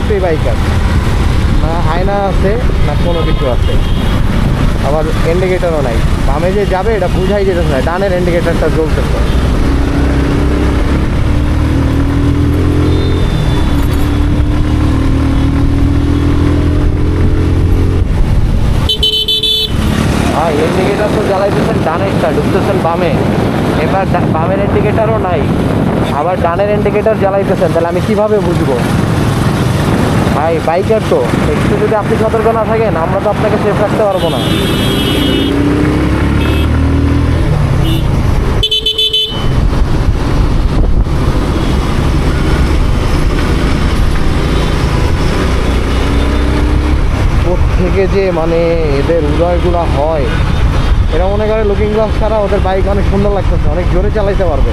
সত্যিই বাইকার। না আয়না আছে না কোনো কিছু আছে, আবার ইন্ডিকেটারও নাই। বামে যে যাবে এটা বুঝাই যেতেছে না, ডানের ইন্ডিকেটারটা জ্বলতেছে। হ্যাঁ, ইন্ডিকেটার তো জ্বালাইতেছেন ডানেরটা, ঢুকতেছেন বামে, এবার বামের ইন্ডিকেটারও নাই, আবার ডানের ইন্ডিকেটার জ্বালাইতেছেন, তাহলে আমি কিভাবে বুঝবো? ভাই বাইকার তো, একটু যদি আপনি সতর্ক না থাকেন আমরা তো আপনাকে সেফ রাখতে পারবো না। থেকে যে মানে এদের উদয়গুলো হয়, এরা মনে করে লুকিং গ্লাস ছাড়া ওদের বাইক অনেক সুন্দর লাগতেছে, অনেক জোরে চালাইতে পারবে।